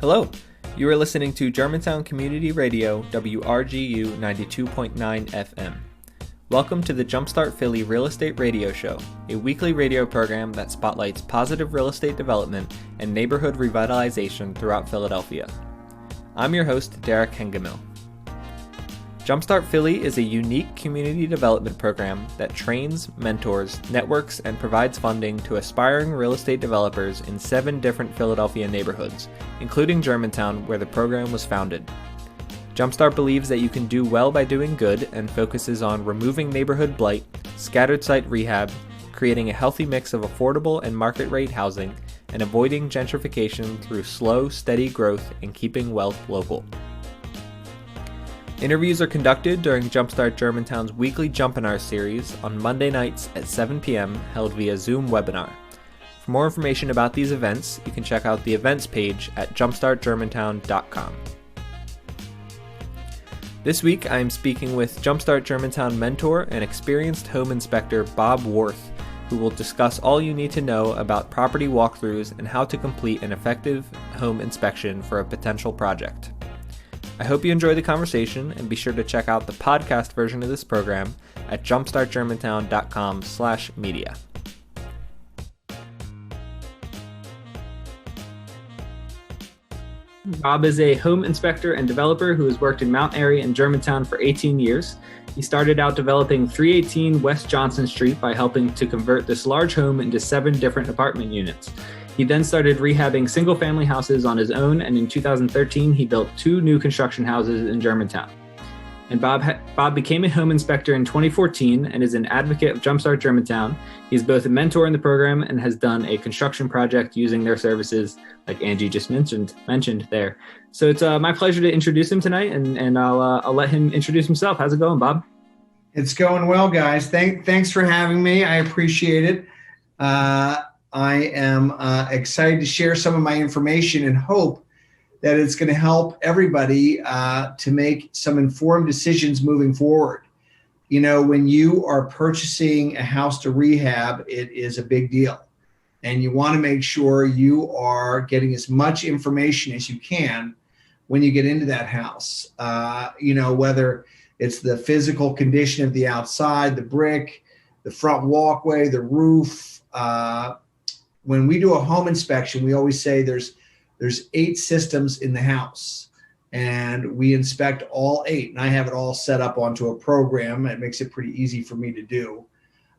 Hello, you are listening to Germantown Community Radio, WRGU 92.9 FM. Welcome to the Jumpstart Philly Real Estate Radio Show, a weekly radio program that spotlights positive real estate development and neighborhood revitalization throughout Philadelphia. I'm your host, Derek Hengemil. Jumpstart Philly is a unique community development program that trains, mentors, networks, and provides funding to aspiring real estate developers in 7 different Philadelphia neighborhoods, including Germantown, where the program was founded. Jumpstart believes that you can do well by doing good and focuses on removing neighborhood blight, scattered site rehab, creating a healthy mix of affordable and market rate housing, and avoiding gentrification through slow, steady growth and keeping wealth local. Interviews are conducted during Jumpstart Germantown's weekly JUMPinar series on Monday nights at 7 p.m. held via Zoom webinar. For more information about these events, you can check out the events page at jumpstartgermantown.com. This week, I am speaking with Jumpstart Germantown Mentor and experienced home inspector Bob Warth, who will discuss all you need to know about property walkthroughs and how to complete an effective home inspection for a potential project. I hope you enjoy the conversation, and be sure to check out the podcast version of this program at jumpstartgermantown.com/media. Bob is a home inspector and developer who has worked in Mount Airy and Germantown for 18 years. He started out developing 318 West Johnson Street by helping to convert this large home into 7 different apartment units. He then started rehabbing single-family houses on his own, and in 2013, he built 2 new construction houses in Germantown. And Bob became a home inspector in 2014 and is an advocate of Jumpstart Germantown. He's both a mentor in the program and has done a construction project using their services, like Angie just mentioned there. So it's my pleasure to introduce him tonight, and I'll let him introduce himself. How's it going, Bob? It's going well, guys. Thanks for having me. I appreciate it. I am excited to share some of my information and hope that it's going to help everybody to make some informed decisions moving forward. You know, when you are purchasing a house to rehab, it is a big deal. And you want to make sure you are getting as much information as you can when you get into that house. Whether it's the physical condition of the outside, the brick, the front walkway, the roof. When we do a home inspection, we always say there's 8 systems in the house, and we inspect all 8. And I have it all set up onto a program. It makes it pretty easy for me to do.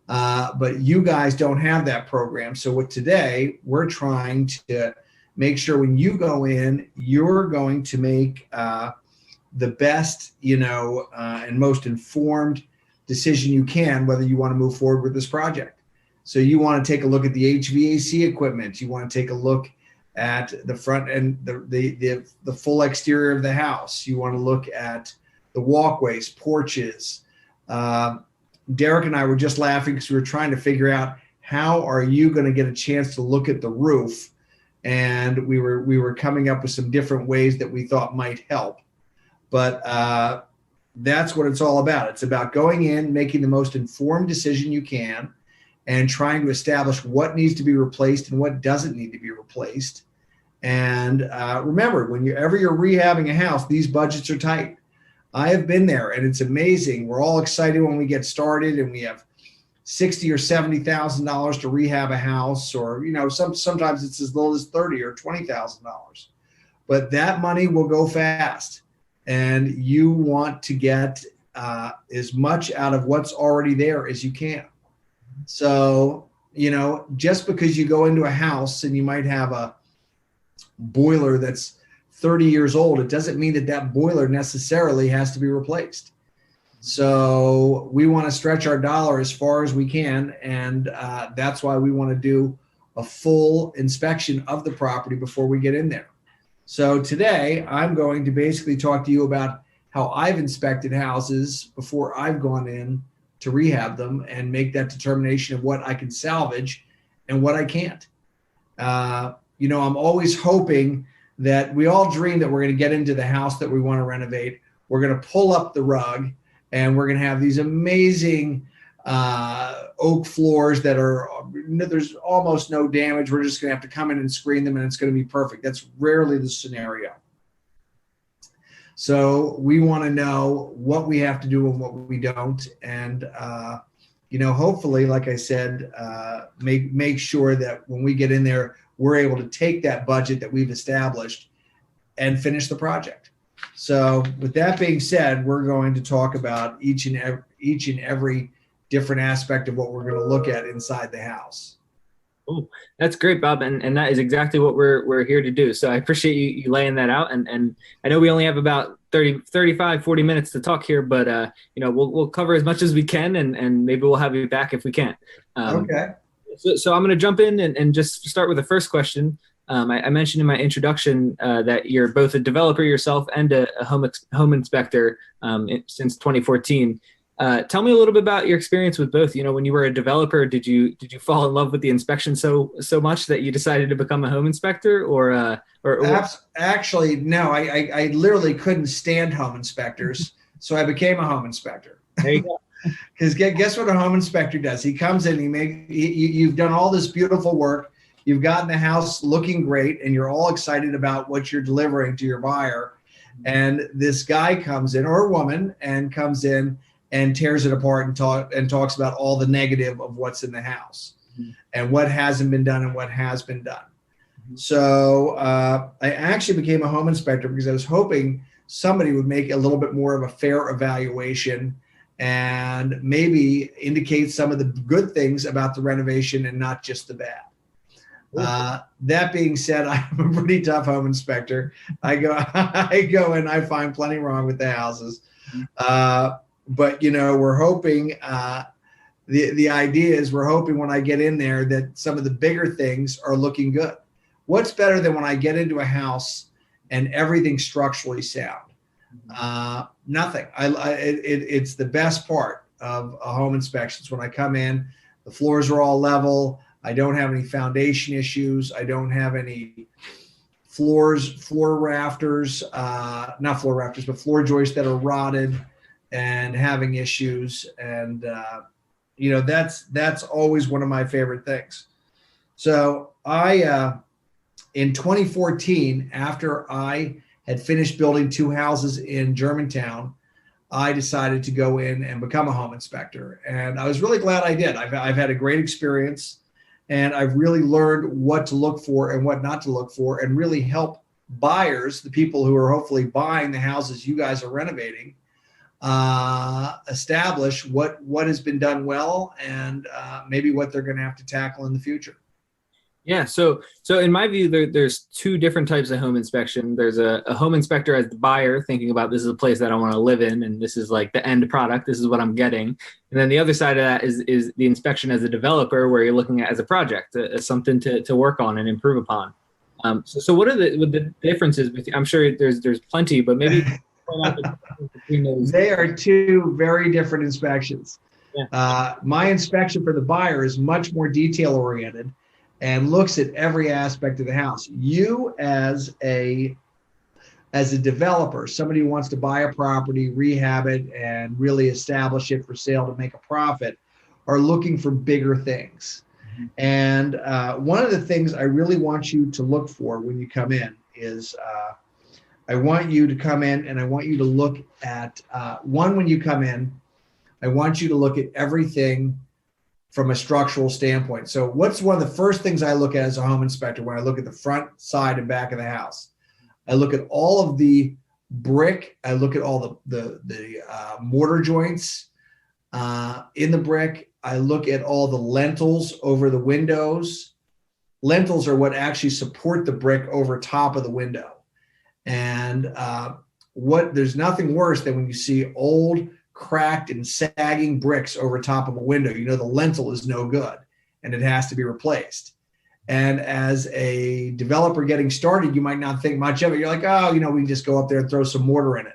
But you guys don't have that program. So today, we're trying to make sure when you go in, you're going to make the best, and most informed decision you can, whether you want to move forward with this project. So you want to take a look at the HVAC equipment. You want to take a look at the front and the full exterior of the house. You want to look at the walkways, porches. Derek and I were just laughing because we were trying to figure out how are you going to get a chance to look at the roof, and we were coming up with some different ways that we thought might help. But that's what it's all about. It's about going in, making the most informed decision you can, and trying to establish what needs to be replaced and what doesn't need to be replaced. And remember, whenever you're rehabbing a house, these budgets are tight. I have been there, and it's amazing. We're all excited when we get started, and we have $60,000 or $70,000 to rehab a house, or sometimes it's as little as $30,000 or $20,000. But that money will go fast, and you want to get as much out of what's already there as you can. So, just because you go into a house and you might have a boiler that's 30 years old, it doesn't mean that boiler necessarily has to be replaced. So we want to stretch our dollar as far as we can. And that's why we want to do a full inspection of the property before we get in there. So today I'm going to basically talk to you about how I've inspected houses before I've gone in to rehab them and make that determination of what I can salvage and what I can't. I'm always hoping that we all dream that we're going to get into the house that we want to renovate. We're going to pull up the rug and we're going to have these amazing oak floors that are, there's almost no damage. We're just going to have to come in and screen them and it's going to be perfect. That's rarely the scenario. So we want to know what we have to do and what we don't. And, hopefully, like I said, make sure that when we get in there, we're able to take that budget that we've established and finish the project. So with that being said, we're going to talk about each and every different aspect of what we're going to look at inside the house. Oh, that's great, Bob. And that is exactly what we're here to do. So I appreciate you laying that out. And I know we only have about 35, 40 minutes to talk here, but we'll cover as much as we can, and maybe we'll have you back if we can. Okay. So I'm going to jump in and just start with the first question. I mentioned in my introduction that you're both a developer yourself and a home inspector since 2014. Tell me a little bit about your experience with both. When you were a developer, did you fall in love with the inspection so much that you decided to become a home inspector, or Actually, no. I literally couldn't stand home inspectors, so I became a home inspector. There you go. Because guess what a home inspector does? He comes in, you've done all this beautiful work, you've gotten the house looking great, and you're all excited about what you're delivering to your buyer. And this guy comes in, or a woman, and comes in and tears it apart and talks about all the negative of what's in the house and what hasn't been done and what has been done. So I actually became a home inspector because I was hoping somebody would make a little bit more of a fair evaluation and maybe indicate some of the good things about the renovation and not just the bad. That being said, I'm a pretty tough home inspector. I go and I find plenty wrong with the houses. But we're hoping, the idea is we're hoping when I get in there that some of the bigger things are looking good. What's better than when I get into a house and everything's structurally sound? Nothing. It's the best part of a home inspection. When I come in, the floors are all level. I don't have any foundation issues. I don't have any floor rafters, not floor rafters, but floor joists that are rotted and having issues. And, that's always one of my favorite things. So in 2014, after I had finished building 2 houses in Germantown, I decided to go in and become a home inspector. And I was really glad I did. I've had a great experience, and I've really learned what to look for and what not to look for, and really help buyers, the people who are hopefully buying the houses you guys are renovating, establish what has been done well and maybe what they're going to have to tackle in the future. Yeah. So in my view, there's 2 different types of home inspection. There's a home inspector as the buyer, thinking about, this is a place that I want to live in, and this is like the end product. This is what I'm getting. And then the other side of that is the inspection as a developer, where you're looking at as a project, as something to work on and improve upon. So what are the differences? I'm sure there's plenty, but maybe point out the difference between those. They are 2 very different inspections. Yeah. My inspection for the buyer is much more detail oriented and looks at every aspect of the house. You as a developer, somebody who wants to buy a property, rehab it, and really establish it for sale to make a profit, are looking for bigger things. And one of the things I really want you to look for when you come in is I want you to come in and I want you to look at, when you come in, I want you to look at everything from a structural standpoint. So what's one of the first things I look at as a home inspector when I look at the front, side, and back of the house? I look at all of the brick. I look at all the mortar joints in the brick. I look at all the lentils over the windows. Lentils are what actually support the brick over top of the window. And there's nothing worse than when you see old, cracked and sagging bricks over top of a window. The lentil is no good and it has to be replaced. And as a developer getting started, you might not think much of it. You're like, we can just go up there and throw some mortar in it.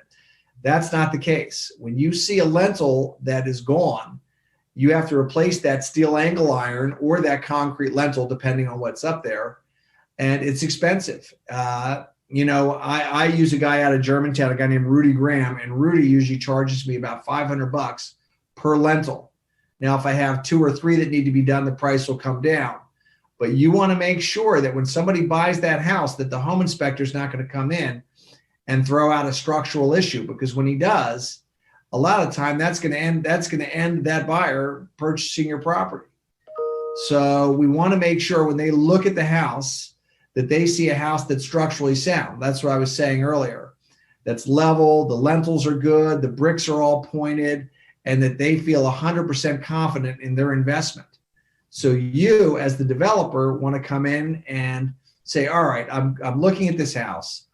That's not the case. When you see a lentil that is gone, you have to replace that steel angle iron or that concrete lentil, depending on what's up there. And it's expensive. I use a guy out of Germantown, a guy named Rudy Graham, and Rudy usually charges me about $500 per lentil. Now, if I have 2 or 3 that need to be done, the price will come down. But you want to make sure that when somebody buys that house, that the home inspector is not going to come in and throw out a structural issue, because when he does, a lot of time that's going to end that buyer purchasing your property. So we want to make sure when they look at the house that they see a house that's structurally sound. That's what I was saying earlier. That's level, the lintels are good, the bricks are all pointed, and that they feel 100% confident in their investment. So you, as the developer, want to come in and say, all right, I'm looking at this house.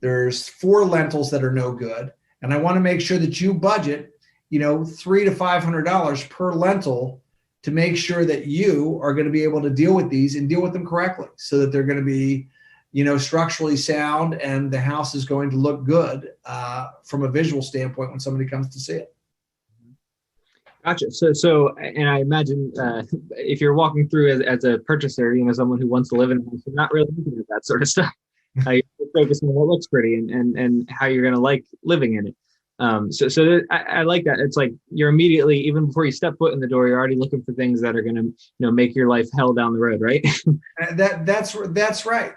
There's 4 lintels that are no good. And I want to make sure that you budget, $300 to $500 per lentil to make sure that you are going to be able to deal with these and deal with them correctly, so that they're going to be, structurally sound, and the house is going to look good from a visual standpoint when somebody comes to see it. Gotcha. So, and I imagine if you're walking through as a purchaser, someone who wants to live in a house, you're not really looking at that sort of stuff. You're focusing on what looks pretty and how you're going to like living in it. I like that. It's like you're immediately, even before you step foot in the door, you're already looking for things that are going to, make your life hell down the road, right? That's right.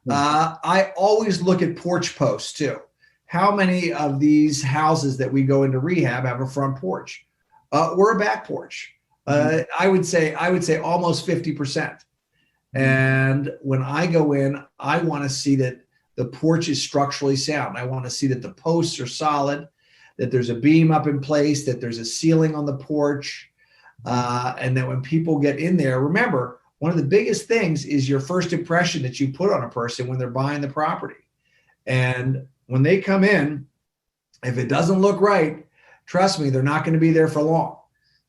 I always look at porch posts too. How many of these houses that we go into rehab have a front porch? Or a back porch. I would say almost 50%. And when I go in, I want to see that the porch is structurally sound. I want to see that the posts are solid, that there's a beam up in place, that there's a ceiling on the porch, and that when people get in there, remember, one of the biggest things is your first impression that you put on a person when they're buying the property. And when they come in, if it doesn't look right, trust me, they're not going to be there for long.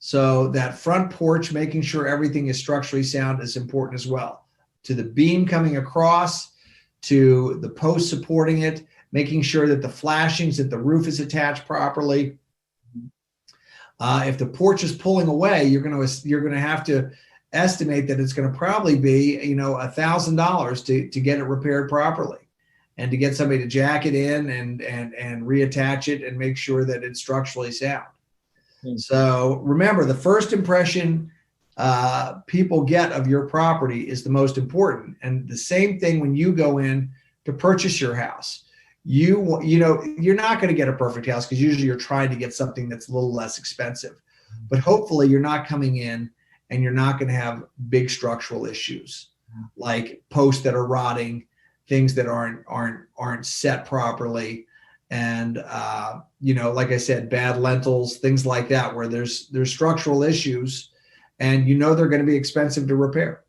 So that front porch, making sure everything is structurally sound, is important as well. To the beam coming across, to the post supporting it, making sure that the flashings, that the roof is attached properly. If the porch is pulling away, you're going to have to estimate that it's going to probably be $1,000 to get it repaired properly, and to get somebody to jack it in and reattach it and make sure that it's structurally sound. So remember, the first impression people get of your property is the most important. And the same thing when you go in to purchase your house. You're not going to get a perfect house, because usually you're trying to get something that's a little less expensive. But hopefully you're not coming in and you're not going to have big structural issues like posts that are rotting, things that aren't set properly, and like I said, bad lintels, things like that, where there's structural issues, and they're going to be expensive to repair.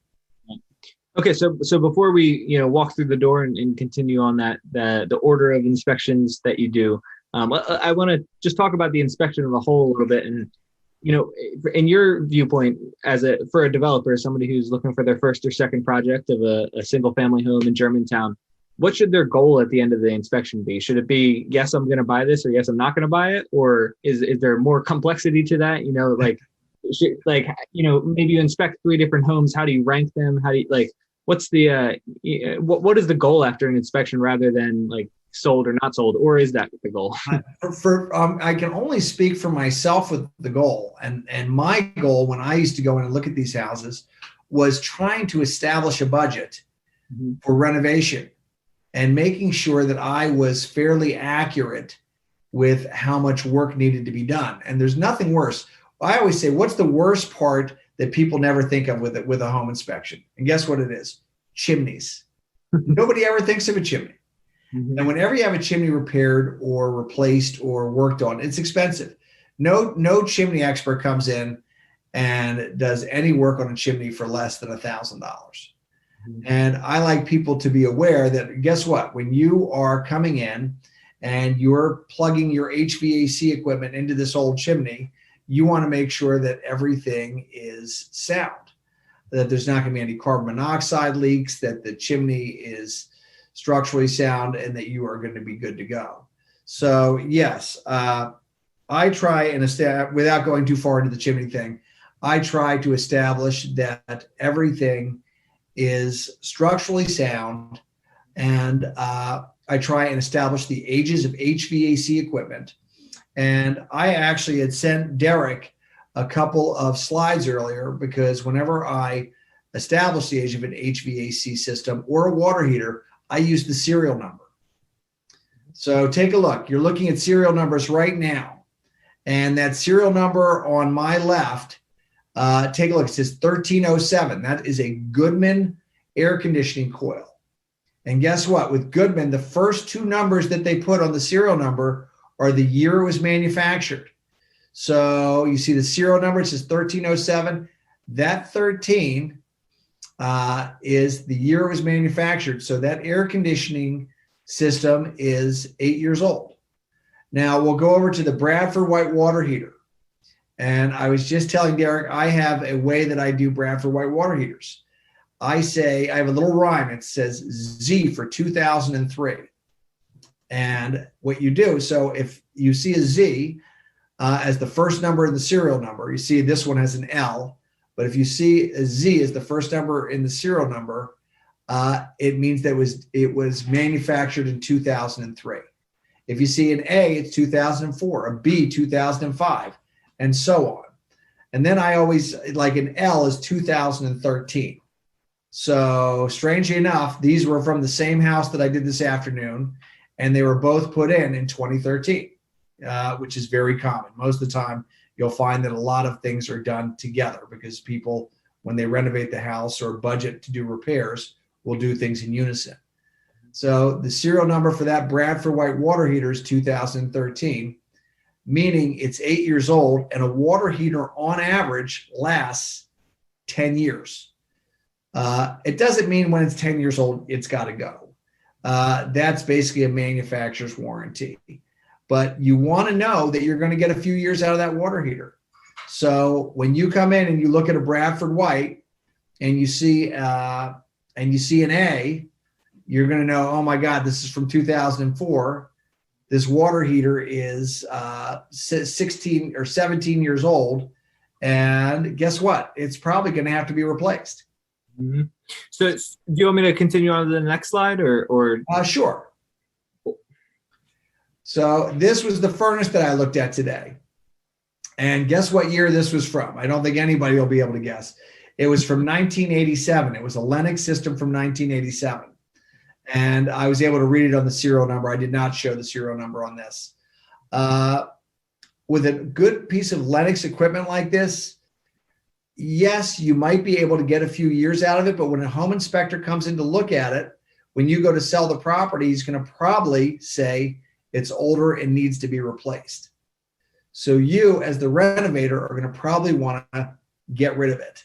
Okay, so before we walk through the door and continue on that, the order of inspections that you do, I want to just talk about the inspection of a whole a little bit. And in your viewpoint, for a developer, somebody who's looking for their first or second project of a single family home in Germantown, what should their goal at the end of the inspection be? Should it be, yes, I'm going to buy this, or yes, I'm not going to buy it? Or is there more complexity to that? Maybe you inspect 3 different homes. How do you rank them? How do you what's the, what is the goal after an inspection, rather than sold or not sold? Or is that the goal? I can only speak for myself with the goal. And my goal when I used to go in and look at these houses was trying to establish a budget for renovation, and making sure that I was fairly accurate with how much work needed to be done. And there's nothing worse. I always say, what's the worst part that people never think of with a home inspection? And guess what it is? Chimneys. Nobody ever thinks of a chimney. Mm-hmm. And whenever you have a chimney repaired or replaced or worked on, it's expensive. No chimney expert comes in and does any work on a chimney for less than $1,000. And I like people to be aware that, guess what? When you are coming in and you're plugging your HVAC equipment into this old chimney, you want to make sure that everything is sound, that there's not going to be any carbon monoxide leaks, that the chimney is structurally sound, and that you are going to be good to go. So yes, I try and without going too far into the chimney thing, I try to establish that everything is structurally sound, and I try and establish the ages of HVAC equipment. And I actually had sent Derek a couple of slides earlier, because whenever I establish the age of an HVAC system or a water heater, I use the serial number. So take a look. You're looking at serial numbers right now. And that serial number on my left, take a look. It says 1307. That is a Goodman air conditioning coil. And guess what? With Goodman, the first two numbers that they put on the serial number are the year it was manufactured. So you see the serial number, it says 1307. That 13 is the year it was manufactured. So that air conditioning system is 8 years old. Now we'll go over to the Bradford white water heater. And I was just telling Derek, I have a way that I do Bradford white water heaters. I say, I have a little rhyme. It says Z for 2003. And what you do, so if you see a Z as the first number in the serial number, you see this one has an L, but if you see a Z as the first number in the serial number, it means that it was manufactured in 2003. If you see an A, it's 2004, a B, 2005, and so on. And then I always, like an L is 2013. So strangely enough, these were from the same house that I did this afternoon, and they were both put in 2013, which is very common. Most of the time, you'll find that a lot of things are done together because people, when they renovate the house or budget to do repairs, will do things in unison. So the serial number for that Bradford white water heater is 2013, meaning it's 8 years old, and a water heater on average lasts 10 years. It doesn't mean when it's 10 years old, it's got to go. That's basically a manufacturer's warranty. But you want to know that you're going to get a few years out of that water heater. So when you come in and you look at a Bradford white and you see an A, you're going to know, oh my God, this is from 2004. This water heater is 16 or 17 years old. And guess what? It's probably going to have to be replaced. Mm-hmm. So do you want me to continue on to the next slide or? Sure. So this was the furnace that I looked at today. And guess what year this was from? I don't think anybody will be able to guess. It was from 1987. It was a Lennox system from 1987. And I was able to read it on the serial number. I did not show the serial number on this. With a good piece of Lennox equipment like this, yes, you might be able to get a few years out of it, but when a home inspector comes in to look at it, when you go to sell the property, he's going to probably say it's older and needs to be replaced. So you, as the renovator, are going to probably want to get rid of it.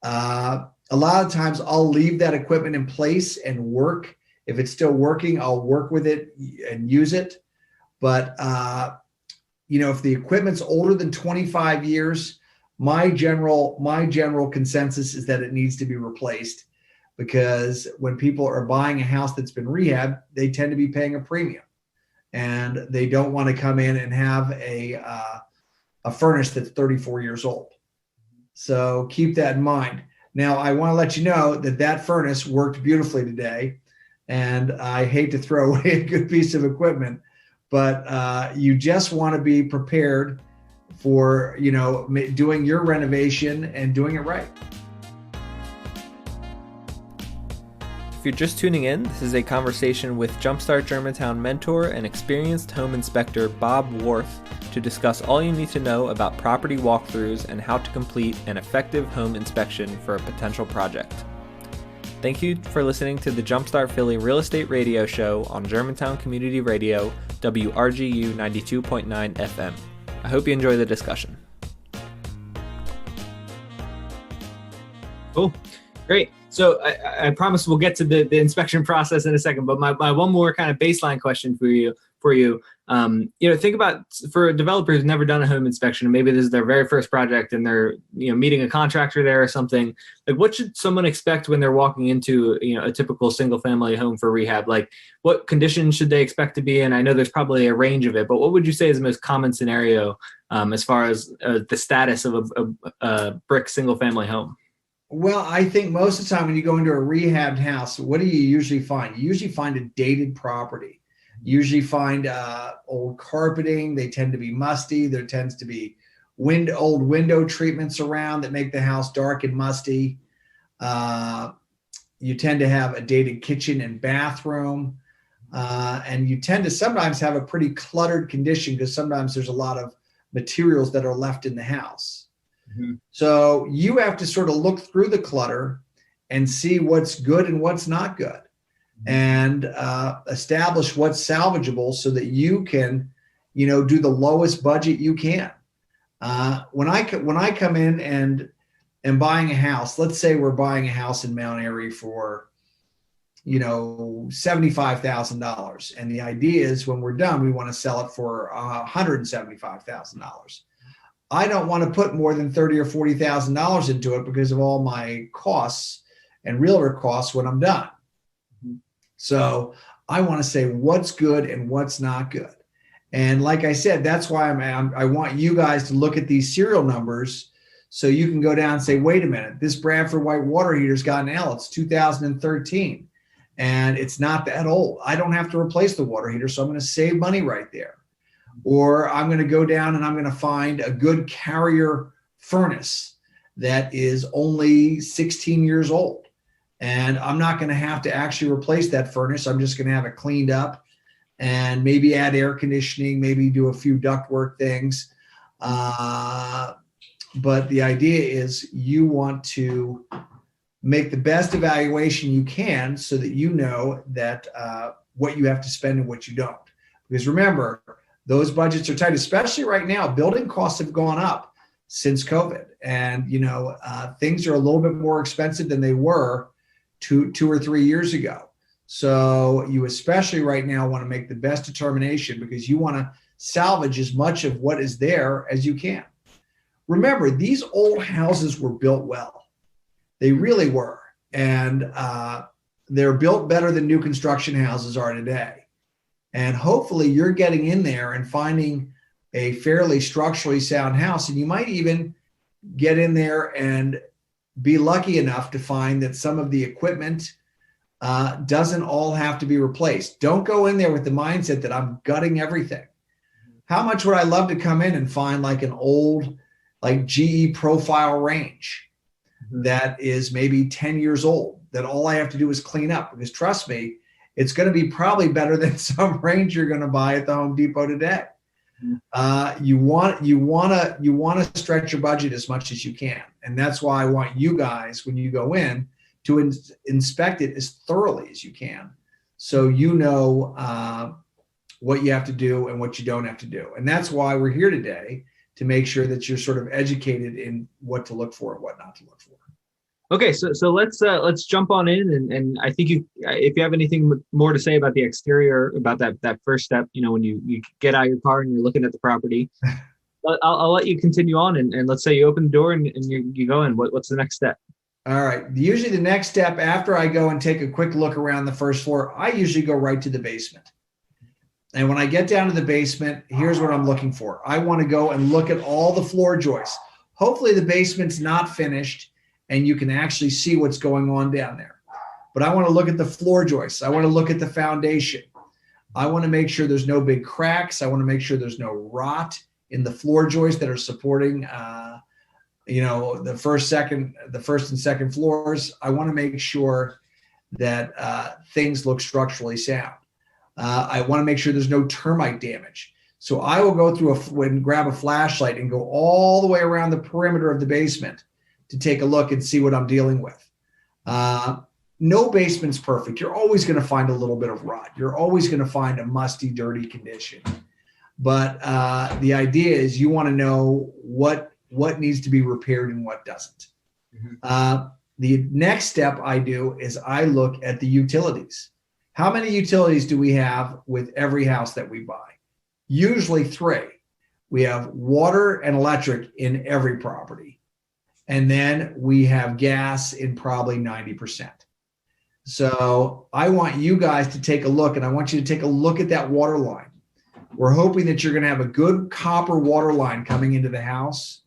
A lot of times I'll leave that equipment in place and work. If it's still working, I'll work with it and use it. But, if the equipment's older than 25 years, my general consensus is that it needs to be replaced, because when people are buying a house that's been rehabbed, they tend to be paying a premium, and they don't want to come in and have a furnace that's 34 years old. So keep that in mind. Now, I want to let you know that furnace worked beautifully today, and I hate to throw away a good piece of equipment, but you just want to be prepared for, doing your renovation and doing it right. If you're just tuning in, this is a conversation with Jumpstart Germantown Mentor and experienced home inspector Bob Warth to discuss all you need to know about property walkthroughs and how to complete an effective home inspection for a potential project. Thank you for listening to the Jumpstart Philly Real Estate Radio Show on Germantown Community Radio, WRGU 92.9 FM. I hope you enjoy the discussion. Cool. Great. So I promise we'll get to the inspection process in a second, but my one more kind of baseline question for you, think about, for a developer who's never done a home inspection, and maybe this is their very first project and they're, meeting a contractor there or something, like what should someone expect when they're walking into, a typical single family home for rehab? Like what conditions should they expect to be in? I know there's probably a range of it, but what would you say is the most common scenario as far as the status of a brick single family home? Well, I think most of the time when you go into a rehabbed house, what do you usually find? You usually find a dated property. You usually find old carpeting. They tend to be musty. There tends to be old window treatments around that make the house dark and musty. You tend to have a dated kitchen and bathroom. And you tend to sometimes have a pretty cluttered condition because sometimes there's a lot of materials that are left in the house. Mm-hmm. So you have to sort of look through the clutter and see what's good and what's not good, and establish what's salvageable so that you can, do the lowest budget you can. When I come in and am buying a house, let's say we're buying a house in Mount Airy for, $75,000. And the idea is when we're done, we want to sell it for $175,000. I don't want to put more than $30,000 or $40,000 into it because of all my costs and realtor costs when I'm done. So I want to say what's good and what's not good. And like I said, that's why I want you guys to look at these serial numbers so you can go down and say, wait a minute, this Bradford white water heater's got an L. It's 2013 and it's not that old. I don't have to replace the water heater, so I'm going to save money right there. Or I'm going to go down and I'm going to find a good Carrier furnace that is only 16 years old. And I'm not going to have to actually replace that furnace. I'm just going to have it cleaned up and maybe add air conditioning, maybe do a few ductwork things. But the idea is you want to make the best evaluation you can so that you know that what you have to spend and what you don't. Because remember, those budgets are tight, especially right now. Building costs have gone up since COVID. And, things are a little bit more expensive than they were two or 3 years ago. So you especially right now want to make the best determination because you want to salvage as much of what is there as you can. Remember, these old houses were built well. They really were. And they're built better than new construction houses are today. And hopefully you're getting in there and finding a fairly structurally sound house. And you might even get in there and be lucky enough to find that some of the equipment doesn't all have to be replaced. Don't go in there with the mindset that I'm gutting everything. How much would I love to come in and find like an old, like GE profile range that is maybe 10 years old, that all I have to do is clean up? Because trust me, it's going to be probably better than some range you're going to buy at the Home Depot today. You want to stretch your budget as much as you can. And that's why I want you guys, when you go in, to inspect it as thoroughly as you can. So you know what you have to do and what you don't have to do. And that's why we're here today, to make sure that you're sort of educated in what to look for and what not to look for. Okay, so let's jump on in, and I think if you have anything more to say about the exterior, about that first step, when you get out of your car and you're looking at the property, I'll let you continue on, and let's say you open the door and you go in. What's the next step? All right. Usually the next step after I go and take a quick look around the first floor, I usually go right to the basement. And when I get down to the basement, here's what I'm looking for. I want to go and look at all the floor joists. Hopefully the basement's not finished and you can actually see what's going on down there. But I want to look at the floor joists. I want to look at the foundation. I want to make sure there's no big cracks. I want to make sure there's no rot in the floor joists that are supporting, the first and second floors. I want to make sure that things look structurally sound. I want to make sure there's no termite damage. So I will go through and grab a flashlight and go all the way around the perimeter of the basement to take a look and see what I'm dealing with. No basement's perfect. You're always going to find a little bit of rot. You're always going to find a musty, dirty condition. But the idea is you want to know what needs to be repaired and what doesn't. The next step I do is I look at the utilities. How many utilities do we have with every house that we buy? Usually 3. We have water and electric in every property. And then we have gas in probably 90%. So I want you guys to take a look, and I want you to take a look at that water line. We're hoping that you're going to have a good copper water line coming into the house.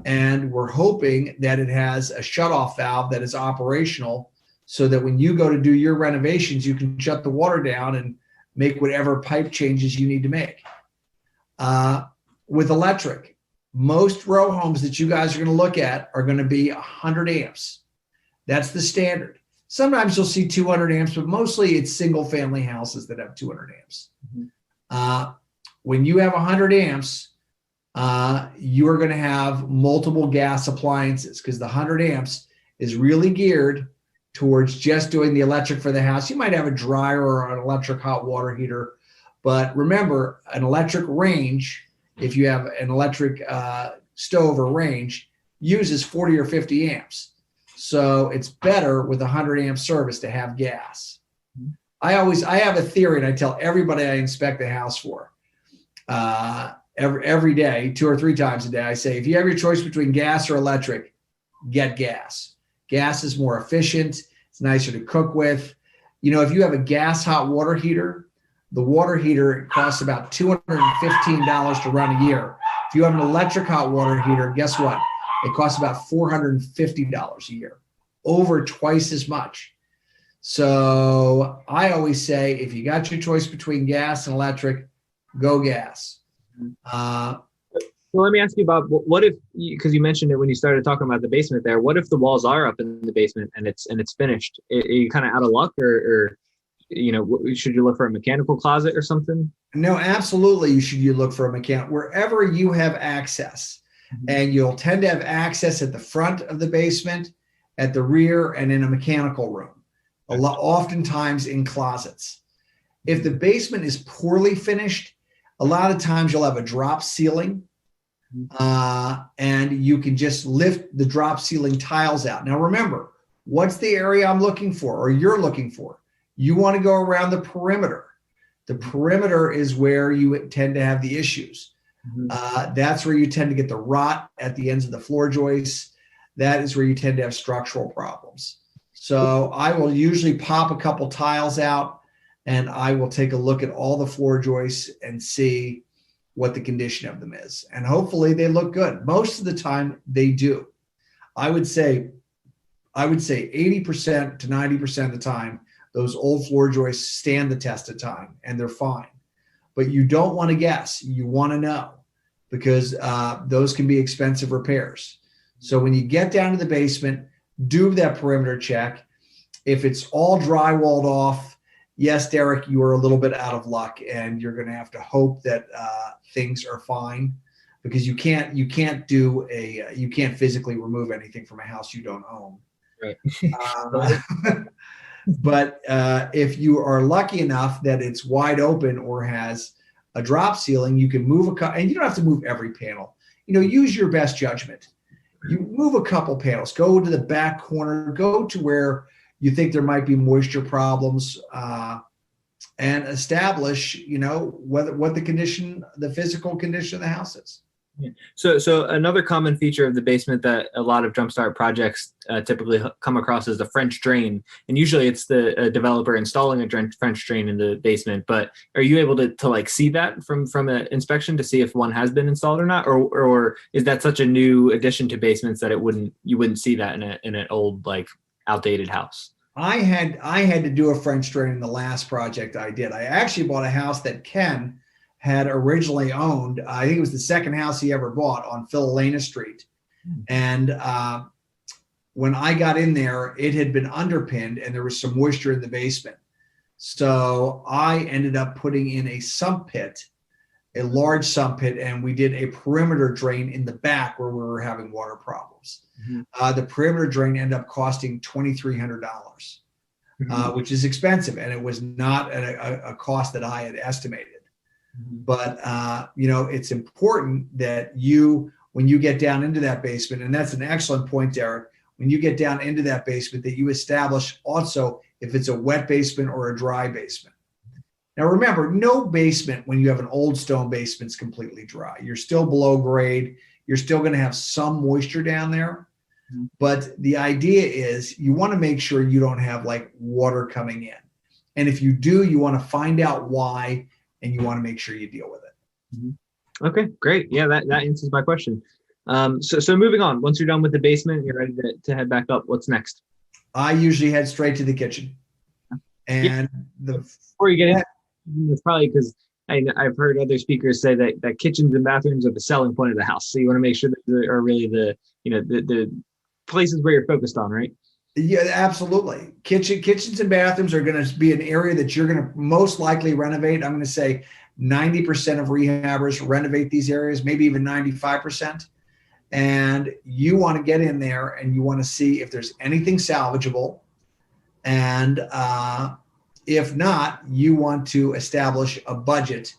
And we're hoping that it has a shutoff valve that is operational so that when you go to do your renovations, you can shut the water down and make whatever pipe changes you need to make. With electric, Most row homes that you guys are going to look at are going to be 100 amps. That's the standard. Sometimes you'll see 200 amps, but mostly it's single family houses that have 200 amps. When you have 100 amps, you are going to have multiple gas appliances because the 100 amps is really geared towards just doing the electric for the house. You might have a dryer or an electric hot water heater, but remember, an electric range, if you have an electric stove or range, uses 40 or 50 amps. So it's better with a 100 amp service to have gas. I have a theory, and I tell everybody I inspect the house for every day, 2 or 3 times a day. I say, if you have your choice between gas or electric, get gas. Gas is more efficient. It's nicer to cook with. You know, if you have a gas hot water heater, the water heater costs about $215 to run a year. If you have an electric hot water heater, guess what? It costs about $450 a year, over twice as much. So I always say, if you got your choice between gas and electric, go gas. Well, let me ask you about what if, because you mentioned it when you started talking about the basement there, what if the walls are up in the basement and it's finished? Are you kind of out of luck, or you know, should you look for a mechanical closet or something? No, absolutely. You look for a mechanic wherever you have access. And you'll tend to have access at the front of the basement, at the rear, and in a mechanical room. Oftentimes in closets. If the basement is poorly finished, a lot of times you'll have a drop ceiling, and you can just lift the drop ceiling tiles out. Now remember, what's the area I'm looking for, or you're looking for? You want to go around the perimeter. The perimeter is where you tend to have the issues. That's where you tend to get the rot at the ends of the floor joists. That is where you tend to have structural problems. So I will usually pop a couple tiles out, and I will take a look at all the floor joists and see what the condition of them is. And hopefully they look good. Most of the time they do. I would say 80% to 90% of the time, those old floor joists stand the test of time and they're fine. But you don't want to guess. You want to know, because those can be expensive repairs. So when you get down to the basement, do that perimeter check. If it's all drywalled off, yes, Derek, you are a little bit out of luck, and you're going to have to hope that things are fine, because you can't physically remove anything from a house you don't own. Right. But if you are lucky enough that it's wide open or has a drop ceiling, you can move and you don't have to move every panel. You know, use your best judgment. You move a couple panels, go to the back corner, go to where you think there might be moisture problems, and establish, you know, what the physical condition of the house is. Yeah. So another common feature of the basement that a lot of Jumpstart projects typically come across is the French drain, and usually it's the developer installing a French drain in the basement. But are you able to like see that from an inspection to see if one has been installed or not, or is that such a new addition to basements that you wouldn't see that in an old, like, outdated house? I had to do a French drain in the last project I did. I actually bought a house that Ken had originally owned. I think it was the second house he ever bought on Philelena Street. And when I got in there, it had been underpinned and there was some moisture in the basement. So I ended up putting in a sump pit, a large sump pit, and we did a perimeter drain in the back where we were having water problems. The perimeter drain ended up costing $2,300, which is expensive. And it was not a cost that I had estimated. But, you know, it's important that when you get down into that basement, and that's an excellent point, Derek, when you get down into that basement, that you establish also if it's a wet basement or a dry basement. Now, remember, no basement, when you have an old stone basement, is completely dry. You're still below grade. You're still going to have some moisture down there. But the idea is you want to make sure you don't have like water coming in. And if you do, you want to find out why, and you want to make sure you deal with it. Okay, great. Yeah, that answers my question. So moving on, once you're done with the basement, you're ready to head back up. What's next? I usually head straight to the kitchen. And before you get in, it's probably because I've heard other speakers say that kitchens and bathrooms are the selling point of the house. So you want to make sure that they are really the places where you're focused on, right? Yeah, absolutely. Kitchens and bathrooms are going to be an area that you're going to most likely renovate. I'm going to say 90% of rehabbers renovate these areas, maybe even 95%. And you want to get in there and you want to see if there's anything salvageable. And if not, you want to establish a budget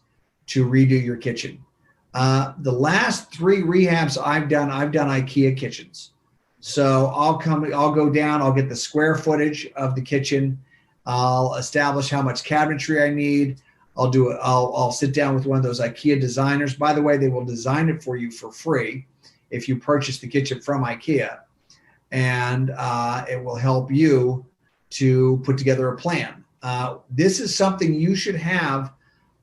to redo your kitchen. The last 3 rehabs I've done IKEA kitchens. So I'll go down, I'll get the square footage of the kitchen. I'll establish how much cabinetry I need. I'll sit down with one of those IKEA designers. By the way, they will design it for you for free if you purchase the kitchen from IKEA. And it will help you to put together a plan. This is something you should have.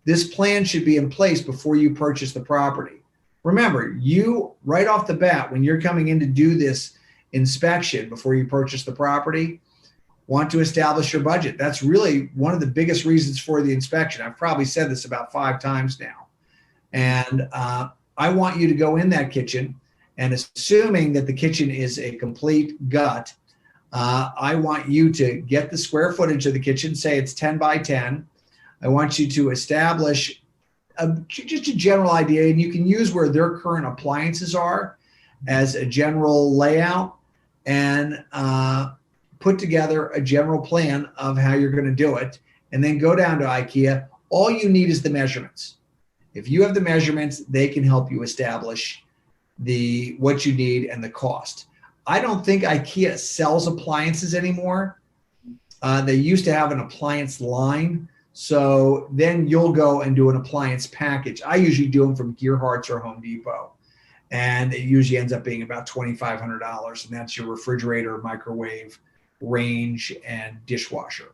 This plan should be in place before you purchase the property. Remember, you right off the bat, when you're coming in to do this inspection before you purchase the property, want to establish your budget. That's really one of the biggest reasons for the inspection. I've probably said this about 5 times now. And I want you to go in that kitchen, and assuming that the kitchen is a complete gut, I want you to get the square footage of the kitchen, say it's 10 by 10. I want you to establish just a general idea, and you can use where their current appliances are as a general layout, and put together a general plan of how you're going to do it, and then go down to IKEA. All you need is the measurements. If you have the measurements, they can help you establish what you need and the cost. I don't think IKEA sells appliances anymore. They used to have an appliance line. So then you'll go and do an appliance package. I usually do them from Gearhart's or Home Depot. And it usually ends up being about $2,500. And that's your refrigerator, microwave, range, and dishwasher.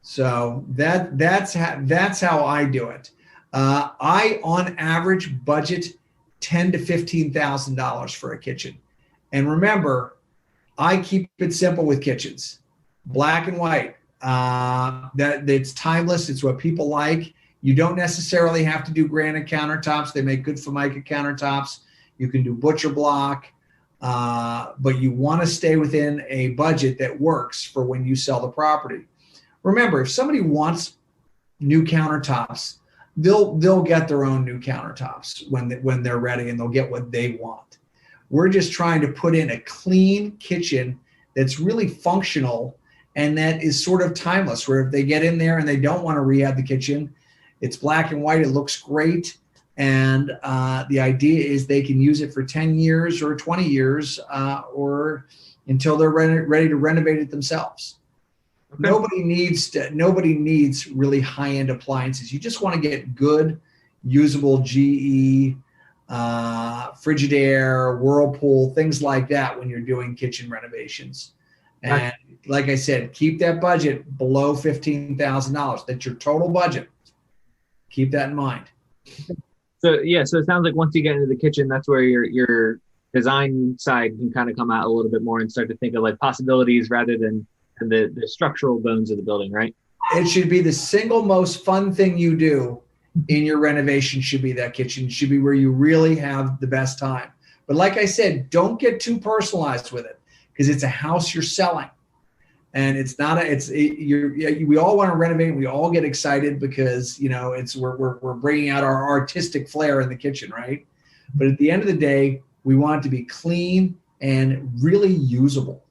So that's how I do it. I, on average, budget $10,000 to $15,000 for a kitchen. And remember, I keep it simple with kitchens. Black and white. That it's timeless. It's what people like. You don't necessarily have to do granite countertops. They make good Formica countertops. You can do butcher block, but you want to stay within a budget that works for when you sell the property. Remember, if somebody wants new countertops, they'll get their own new countertops when they're ready, and they'll get what they want. We're just trying to put in a clean kitchen that's really functional and that is sort of timeless, where if they get in there and they don't want to rehab the kitchen, it's black and white, it looks great. And the idea is they can use it for 10 years or 20 years or until they're ready to renovate it themselves. Okay. Nobody needs really high-end appliances. You just want to get good, usable GE, Frigidaire, Whirlpool, things like that when you're doing kitchen renovations. And like I said, keep that budget below $15,000. That's your total budget. Keep that in mind. So it sounds like once you get into the kitchen, that's where your design side can kind of come out a little bit more and start to think of like possibilities rather than the structural bones of the building, right? It should be the single most fun thing you do in your renovation. Should be that kitchen. Should be where you really have the best time. But like I said, don't get too personalized with it, because it's a house you're selling, and it's not we all want to renovate. We all get excited because we're bringing out our artistic flair in the kitchen, right? But at the end of the day, we want it to be clean and really usable.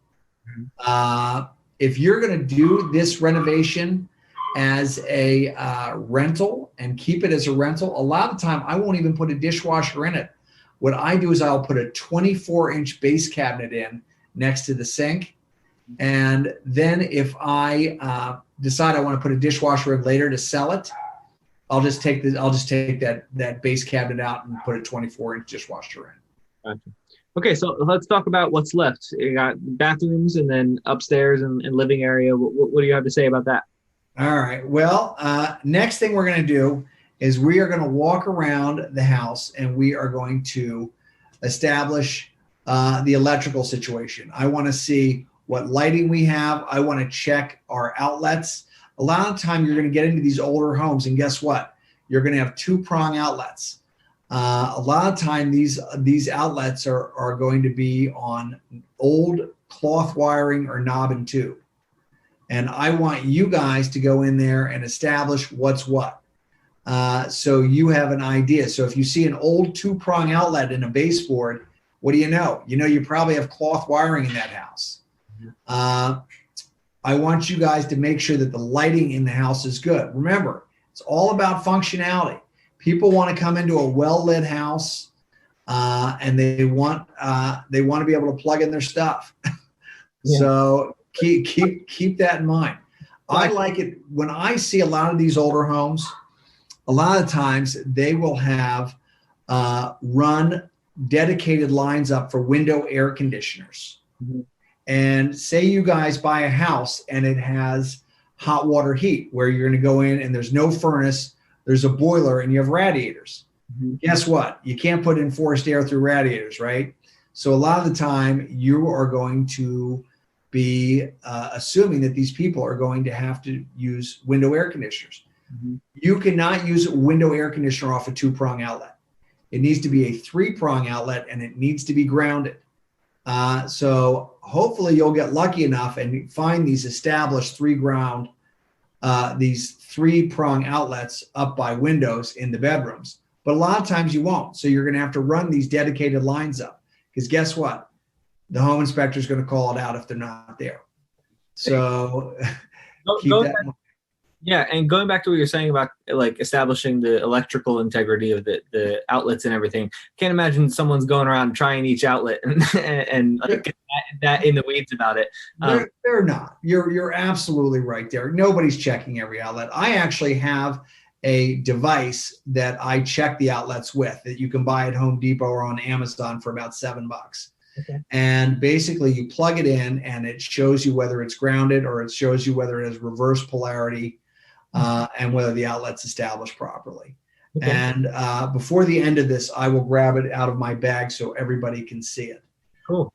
If you're going to do this renovation as a rental and keep it as a rental, a lot of the time I won't even put a dishwasher in it. What I do is I'll put a 24-inch base cabinet in next to the sink. And then if I decide I want to put a dishwasher in later to sell it, I'll just take that base cabinet out and put a 24-inch dishwasher in. Gotcha. Okay, so let's talk about what's left. You got bathrooms and then upstairs and living area. What do you have to say about that? All right. Well, next thing we're going to do is we are going to walk around the house and we are going to establish the electrical situation. I want to see what lighting we have. I want to check our outlets. A lot of the time you're going to get into these older homes, and guess what? You're going to have 2-prong outlets. A lot of time these outlets are going to be on old cloth wiring or knob and tube. And I want you guys to go in there and establish what's what. So you have an idea. So if you see an old 2-prong outlet in a baseboard, what do you know? You know you probably have cloth wiring in that house. I want you guys to make sure that the lighting in the house is good. Remember, it's all about functionality. People want to come into a well-lit house, and they want to be able to plug in their stuff. Yeah. So keep that in mind. I like it when I see a lot of these older homes. A lot of times they will have run dedicated lines up for window air conditioners. Mm-hmm. And say you guys buy a house and it has hot water heat where you're going to go in and there's no furnace, there's a boiler, and you have radiators. Mm-hmm. Guess what? You can't put in forced air through radiators, right? So a lot of the time you are going to be assuming that these people are going to have to use window air conditioners. Mm-hmm. You cannot use a window air conditioner off a 2-prong outlet. It needs to be a 3-prong outlet, and it needs to be grounded. So hopefully you'll get lucky enough and find these established 3-prong outlets up by windows in the bedrooms. But a lot of times you won't. So you're going to have to run these dedicated lines up, because guess what? The home inspector is going to call it out if they're not there. So keep that in mind. Yeah, and going back to what you're saying about like establishing the electrical integrity of the outlets and everything, can't imagine someone's going around trying each outlet and like that in the weeds about it. They're not. You're absolutely right there. Nobody's checking every outlet. I actually have a device that I check the outlets with that you can buy at Home Depot or on Amazon for about $7. Okay. And basically you plug it in and it shows you whether it's grounded or it shows you whether it has reverse polarity. And whether the outlet's established properly. Okay. And before the end of this, I will grab it out of my bag so everybody can see it. Cool.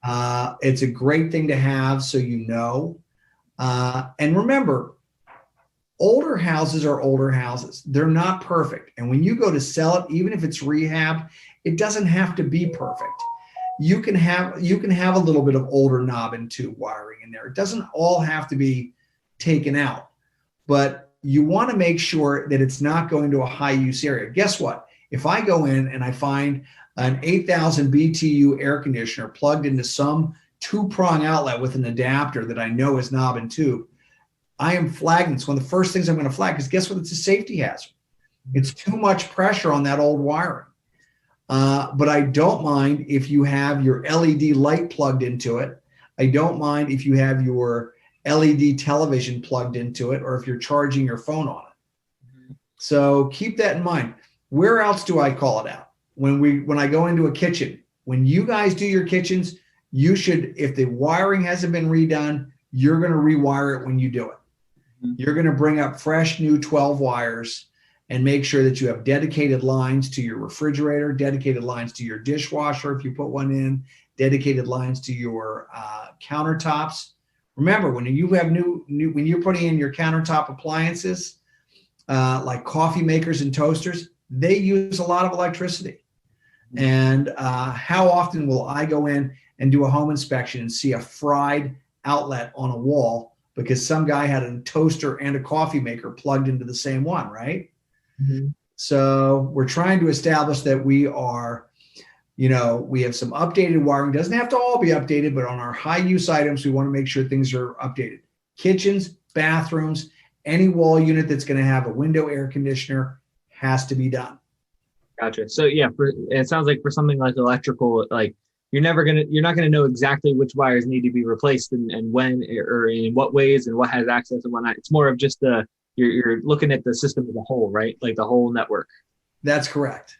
It's a great thing to have so you know. And remember, older houses are older houses. They're not perfect. And when you go to sell it, even if it's rehab, it doesn't have to be perfect. You can have a little bit of older knob and tube wiring in there. It doesn't all have to be taken out. But you want to make sure that it's not going to a high use area. Guess what? If I go in and I find an 8,000 BTU air conditioner plugged into some 2-prong outlet with an adapter that I know is knob and tube, I am flagging. It's one of the first things I'm going to flag, because guess what? It's a safety hazard. It's too much pressure on that old wiring. But I don't mind if you have your LED light plugged into it. I don't mind if you have your LED television plugged into it, or if you're charging your phone on it. Mm-hmm. So keep that in mind. Where else do I call it out? When I go into a kitchen, when you guys do your kitchens, you should, if the wiring hasn't been redone, you're going to rewire it when you do it. Mm-hmm. You're going to bring up fresh new 12 wires and make sure that you have dedicated lines to your refrigerator, dedicated lines to your dishwasher if you put one in, dedicated lines to your countertops. Remember, when you have when you're putting in your countertop appliances, like coffee makers and toasters, they use a lot of electricity. And how often will I go in and do a home inspection and see a fried outlet on a wall because some guy had a toaster and a coffee maker plugged into the same one, right? Mm-hmm. So we're trying to establish that we are, we have some updated wiring. Doesn't have to all be updated, but on our high use items, we want to make sure things are updated. Kitchens, bathrooms, any wall unit that's going to have a window air conditioner has to be done. Gotcha. So yeah, it sounds like for something like electrical, like you're not going to know exactly which wires need to be replaced and when or in what ways and what has access and whatnot. It's more of just you're looking at the system as a whole, right? Like the whole network. That's correct.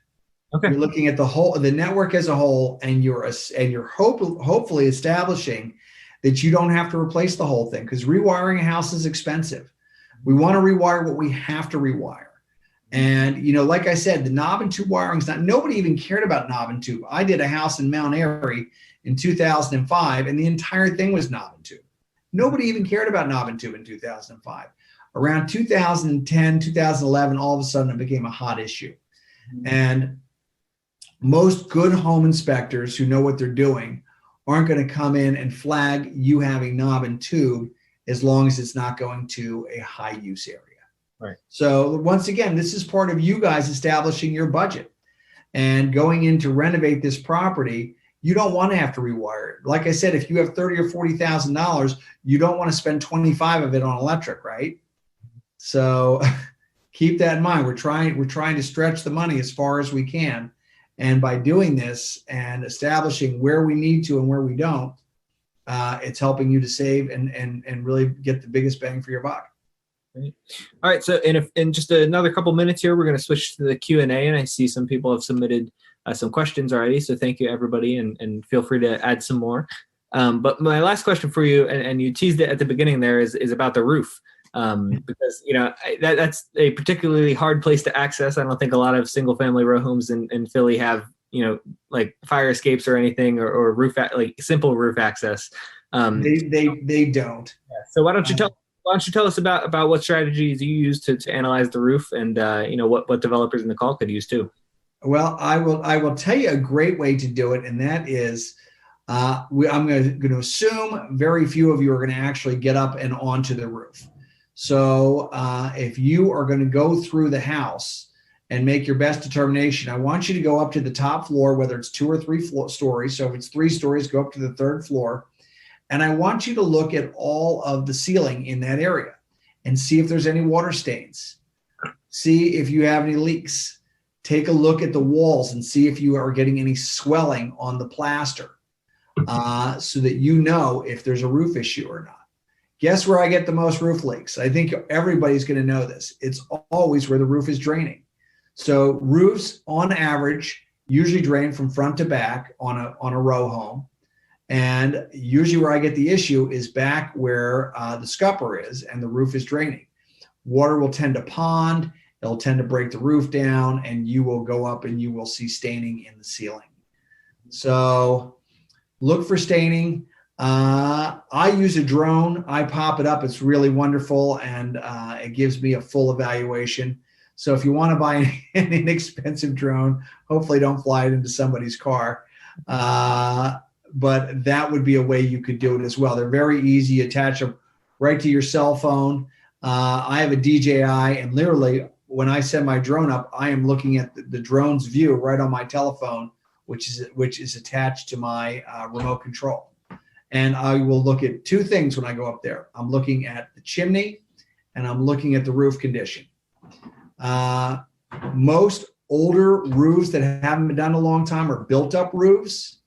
Okay. You're looking at the network as a whole, and you're hopefully establishing that you don't have to replace the whole thing, because rewiring a house is expensive. We want to rewire what we have to rewire. And, like I said, the knob and tube wiring is nobody even cared about knob and tube. I did a house in Mount Airy in 2005, and the entire thing was knob and tube. Nobody even cared about knob and tube in 2005. Around 2010, 2011, all of a sudden it became a hot issue. And most good home inspectors who know what they're doing aren't going to come in and flag you having knob and tube as long as it's not going to a high use area. Right. So once again, this is part of you guys establishing your budget and going in to renovate this property. You don't want to have to rewire it. Like I said, if you have $30,000 or $40,000, you don't want to spend 25 of it on electric, right? So keep that in mind. We're trying to stretch the money as far as we can. And by doing this and establishing where we need to and where we don't, it's helping you to save and really get the biggest bang for your buck. All right. So in just another couple minutes here, we're going to switch to the Q&A. And I see some people have submitted some questions already. So thank you, everybody. And feel free to add some more. But my last question for you, and you teased it at the beginning there, is about the roof. Because, that's a particularly hard place to access. I don't think a lot of single family row homes in Philly have, like fire escapes or anything or roof, like simple roof access. They don't. Yeah. So why don't you tell us about what strategies you use to analyze the roof and, what developers in the call could use too? Well, I will tell you a great way to do it. And that is, I'm going to assume very few of you are going to actually get up and onto the roof. So if you are going to go through the house and make your best determination, I want you to go up to the top floor, whether it's 2 or 3 stories. So if it's 3 stories, go up to the 3rd floor. And I want you to look at all of the ceiling in that area and see if there's any water stains. See if you have any leaks. Take a look at the walls and see if you are getting any swelling on the plaster so that you know if there's a roof issue or not. Guess where I get the most roof leaks? I think everybody's going to know this. It's always where the roof is draining. So roofs on average usually drain from front to back on a row home. And usually where I get the issue is back where the scupper is and the roof is draining. Water will tend to pond. It'll tend to break the roof down and you will go up and you will see staining in the ceiling. So look for staining. I use a drone. I pop it up. It's really wonderful. And it gives me a full evaluation. So if you want to buy an inexpensive drone, hopefully don't fly it into somebody's car. But that would be a way you could do it as well. They're very easy. You attach them right to your cell phone. I have a DJI, and literally when I send my drone up, I am looking at the drone's view right on my telephone, which is attached to my remote control. And I will look at 2 things when I go up there. I'm looking at the chimney and I'm looking at the roof condition. Most older roofs that haven't been done in a long time are built up roofs.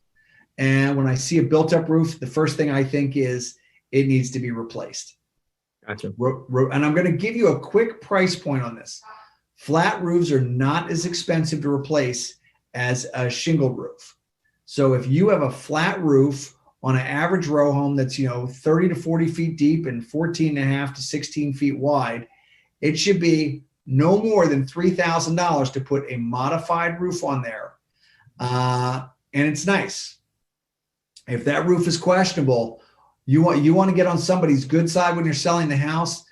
And when I see a built up roof, the first thing I think is it needs to be replaced. Gotcha. And I'm going to give you a quick price point on this. Flat roofs are not as expensive to replace as a shingle roof. So if you have a flat roof on an average row home that's 30 to 40 feet deep and 14.5 to 16 feet wide, it should be no more than $3,000 to put a modified roof on there. And it's nice. If that roof is questionable, you want to get on somebody's good side when you're selling the house,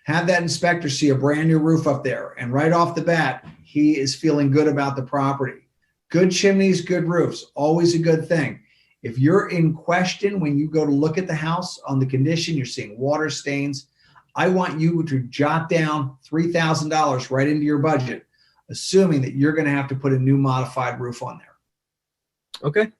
have that inspector see a brand new roof up there. And right off the bat, he is feeling good about the property. Good chimneys, good roofs, always a good thing. If you're in question when you go to look at the house on the condition, you're seeing water stains, I want you to jot down $3,000 right into your budget, assuming that you're going to have to put a new modified roof on there. Okay.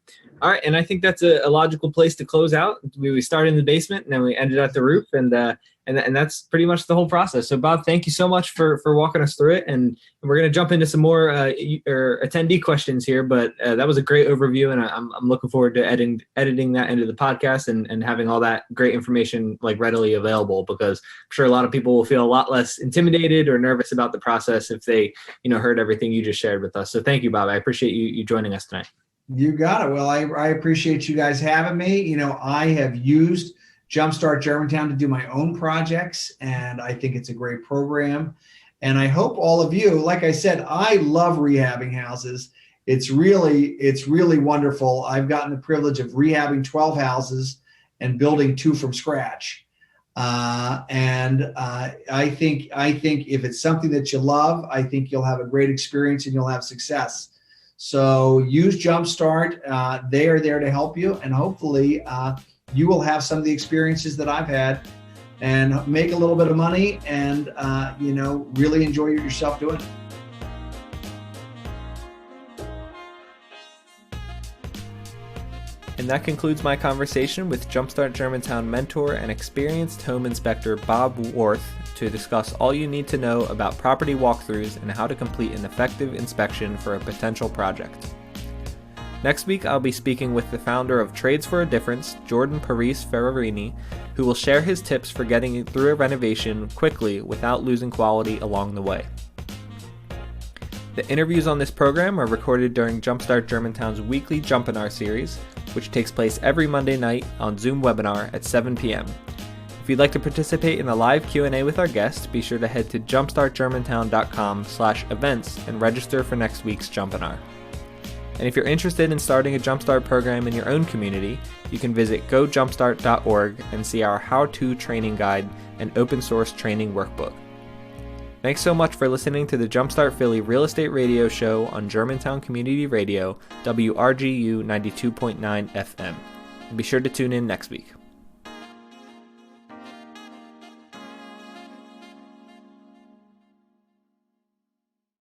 All right. And I think that's a logical place to close out. We started in the basement and then we ended at the roof and that's pretty much the whole process. So Bob, thank you so much for walking us through it. And we're going to jump into some more attendee questions here, but that was a great overview. And I'm looking forward to editing that into the podcast and having all that great information like readily available, because I'm sure a lot of people will feel a lot less intimidated or nervous about the process if they, heard everything you just shared with us. So thank you, Bob. I appreciate you joining us tonight. You got it. Well, I appreciate you guys having me. I have used Jumpstart Germantown to do my own projects, and I think it's a great program. And I hope all of you, like I said, I love rehabbing houses. It's really wonderful. I've gotten the privilege of rehabbing 12 houses and building 2 from scratch. I think if it's something that you love, I think you'll have a great experience and you'll have success. So use Jumpstart. They are there to help you, and hopefully you will have some of the experiences that I've had and make a little bit of money and really enjoy yourself doing it. And that concludes my conversation with Jumpstart Germantown mentor and experienced home inspector Bob Warth to discuss all you need to know about property walkthroughs and how to complete an effective inspection for a potential project. Next week, I'll be speaking with the founder of Trades for a Difference, Jordan Paris Ferrarini, who will share his tips for getting through a renovation quickly without losing quality along the way. The interviews on this program are recorded during Jumpstart Germantown's weekly JUMPinar series, which takes place every Monday night on Zoom webinar at 7 p.m. If you'd like to participate in a live Q&A with our guests, be sure to head to jumpstartgermantown.com/events and register for next week's JUMPinar. And if you're interested in starting a Jumpstart program in your own community, you can visit gojumpstart.org and see our how-to training guide and open source training workbook. Thanks so much for listening to the Jumpstart Philly Real Estate Radio Show on Germantown Community Radio, WRGU 92.9 FM. And be sure to tune in next week.